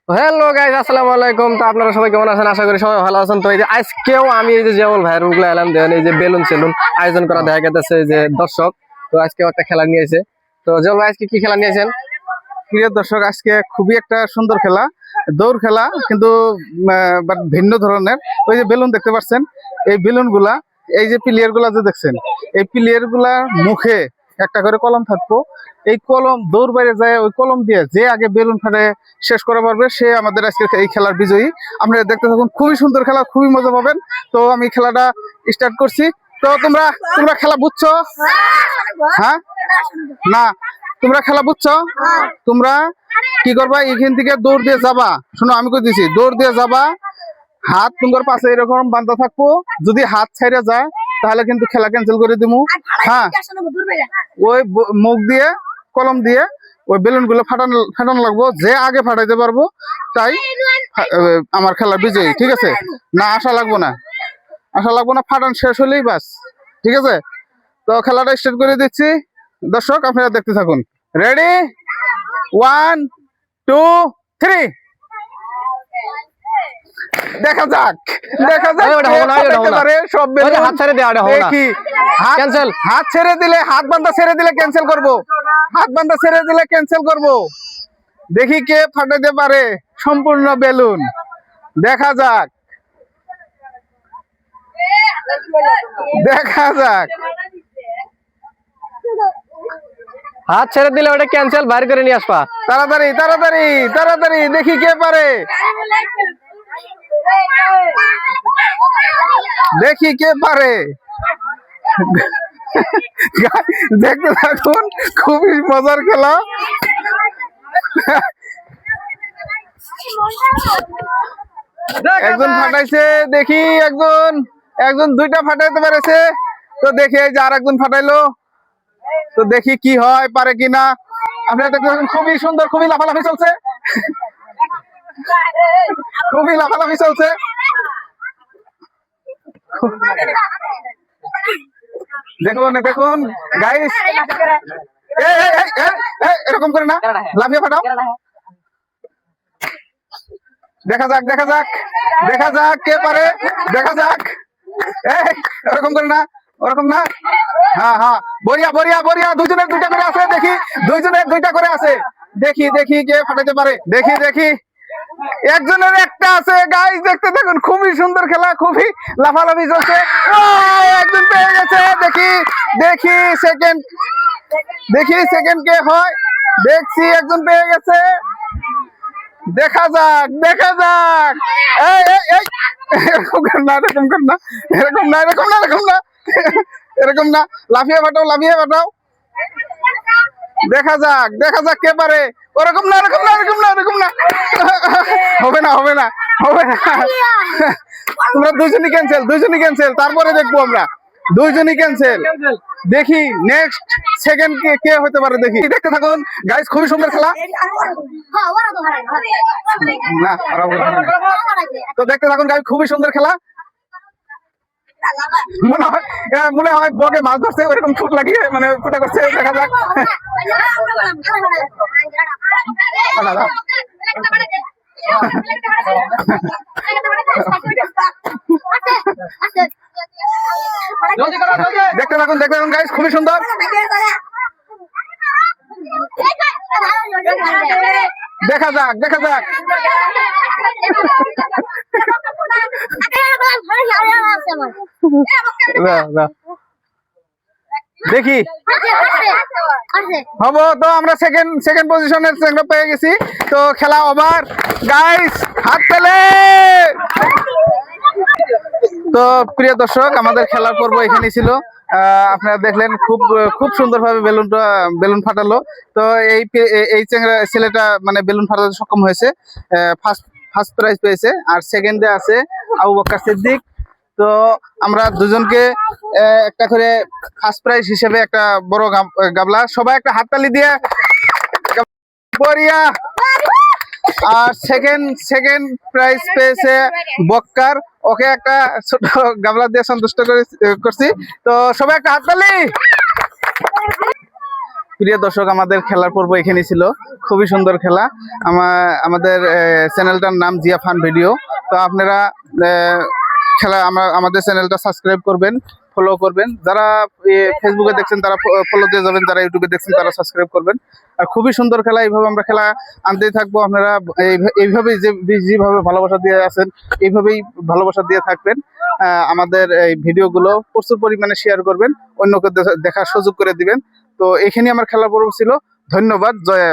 Hello guys, আসসালামু আলাইকুম। তো আপনারা সবাই কেমন আছেন? আশা করি সবাই ভালো আছেন। তো এই যে আজকেও আমি এই যে যেমন ভাইয়ের গুলো এলাম দেন এই যে বেলুন সেলুন আয়োজন করা দেখা গেছে যে দর্শক। তো আজকেও একটা খেলা নিয়েছে। তো যেমন ভাই আজকে কি খেলা নিয়েছেন? প্রিয় দর্শক, আজকে খুবই একটা সুন্দর খেলা, দৌড় খেলা, কিন্তু ভিন্ন ধরনের। ওই যে বেলুন দেখতে পাচ্ছেন, এই বেলুন গুলা, এই যে প্লেয়ার গুলা যে দেখছেন, এই প্লেয়ার গুলার মুখে একটা করে কলম থাকবো। এই কলম দৌড় বাইরে যায়, ওই কলম দিয়ে যে আগে বেলুন ফাটে শেষ করা পারবে সে আমাদের আজকে এই খেলার বিজয়ী। আপনারা দেখতে থাকুন, খুবই সুন্দর খেলা, খুবই মজা পাবেন। তো আমি খেলাটা স্টার্ট করছি। তো তোমরা তোমরা খেলা বুঝছো? হ্যাঁ না, তোমরা খেলা বুঝছো? তোমরা কি করবা, এখান থেকে দৌড় দিয়ে যাবা। শোনো, আমি কই দিছি, দৌড় দিয়ে যাবা, হাত তোমার পাশে এরকম বান্ধা থাকবো। যদি হাত ছাইড়ে যায় তাহলে কিন্তু খেলা ক্যান্সেল করে দিমু। হ্যাঁ, ওই মুখ দিয়ে কলম দিয়ে ওই বেলুন গুলো ফাটানো লাগবো। যে আগে ফাটাইতে পারবো তাই আমার খেলা বিজয়ী। ঠিক আছে? না আশা লাগবো না, ফাটান শেষ হলেই বাস। ঠিক আছে? তো খেলাটা স্টার্ট করে দিচ্ছি। দর্শক আপনারা দেখতে থাকুন। রেডি, 1 2 3। দেখা যাক সব হাত ছেড়ে দেওয়া দেখি। হাত ছেড়ে দিলে, হাত বান্ধা ছেড়ে দিলে ক্যান্সেল করব। হাত বান্ধা ছেড়ে দিলে ক্যান্সেল করব। দেখি কে ফাটাতে পারে সম্পূর্ণ বেলুন। দেখা যাক, দেখা যাক। হাত ছেড়ে দিলে ওটা ক্যান্সেল, বাইর করে নিয়ে আসবা। তাড়াতাড়ি তাড়াতাড়ি তাড়াতাড়ি, দেখি কে পারে, দেখি কে পারে। দেখতে থাকুন, খুবই মজার খেলা। একজন ফাটাইছে, দেখি একজন দুইটা ফাটাইতে পেরেছে। তো দেখি এই যে আর একজন ফাটাইলো। তো দেখি কি হয়, পারে কিনা। আপনারা দেখতে থাকুন, খুবই সুন্দর, খুবই লাফালাফি চলছে, খুবই লাফালাফি চলছে। দেখুন দেখুন গাইস, এরকম করে না, লাফিয়ে ফাটাও। দেখা যাক দেখা যাক দেখা যাক কে পারে, দেখা যাক। এরকম করে না, ওরকম না। হ্যাঁ হ্যাঁ, বরিয়া বরিয়া বরিয়া, দুজনের দুইটা করে আছে। দেখি দুইজনের দুইটা করে আছে। দেখি দেখি কে ফাটাতে পারে। দেখি দেখি, একজনের একটা আছে। গাইস দেখতে থাকুন, খুবই সুন্দর খেলা, খুবই লাফালাফি চলছে। একজন পেয়ে গেছে। দেখি দেখি সেকেন্ড, দেখি সেকেন্ড কে হয়। দেখছি একজন পেয়ে গেছে। দেখা যাক দেখা যাক। এই এই এই, এরকম কর না, এরকম কর না, এরকম না, এরকম না, এরকম না, এরকম না। লাফিয়ে ফাটাও, লাফিয়ে ফাটাও। দেখা যাক দেখা যাক কে পারে। ওরকম না, এরকম না, এরকম না, এরকম না। হবে না, হবে না, হবে না। তোমরা দুইজনই ক্যান্সেল, দুইজনই ক্যান্সেল। তারপরে দেখবো আমরা, দুইজনই ক্যান্সেল। দেখি নেক্সট সেকেন্ড কে হতে পারে। দেখি, দেখতে থাকুন গাইস, খুবই সুন্দর খেলা। না, তো দেখতে থাকুন গাইস, খুবই সুন্দর খেলা। মনে হয় বগে মাছ ধরছে, ওরকম ফুট লাগিয়ে মানে ফুটা করছে। দেখা যাক। দেখতে থাকুন, দেখতে থাকুন গাইস, খুবই সুন্দর। দেখা যাক দেখা যাক। দেখি হবো। তো আমরা সেকেন্ড পজিশনের পেয়ে গেছি। তো খেলা ওভার গাইস, হাত পেলে। তো প্রিয় দর্শক, আমাদের খেলার পর্ব এখানেই ছিল। আপনারা দেখলেন খুব খুব সুন্দরভাবে বেলুন ফাটালো। তো এই ছেলেটা মানে বেলুন ফাটাতে সক্ষম হয়েছে, ফার্স্ট প্রাইজ পেয়েছে। আর সেকেন্ডে আছে আবু বকর সিদ্দিক। তো আমরা দুজনকে একটা করে ফার্স্ট প্রাইজ হিসেবে একটা বড় গাবলা, সবাই একটা হাততালি দিয়ে। বরিয়া। আর সেকেন্ড প্রাইজ পেয়েছে বক্কার, ওকে একটা ছোট গামলা দিয়ে সন্তুষ্ট করছি। তো সবাই একটা হাততালি। প্রিয় দর্শক, আমাদের খেলার পর্ব এখানে ছিল। খুবই সুন্দর খেলা। আমাদের চ্যানেলটার নাম জিয়া ফান ভিডিও। তো আপনারা আমাদের চ্যানেলটা সাবস্ক্রাইব করবেন, ফলো করবেন। যারা ফেসবুকে দেখছেন তারা ফলো দিয়ে যাবেন, যারা ইউটিউবে দেখছেন তারা সাবস্ক্রাইব করবেন। আর খুবই সুন্দর খেলা, এইভাবে আমরা খেলা আনতেই থাকবো। আপনারা এইভাবেই যেভাবে ভালোবাসা দিয়ে আছেন এইভাবেই ভালোবাসা দিয়ে থাকবেন। আমাদের এই ভিডিওগুলো প্রচুর পরিমাণে শেয়ার করবেন, অন্যকে দেখার সুযোগ করে দিবেন। তো এখানেই আমার খেলা পর্ব ছিল। ধন্যবাদ। জয়।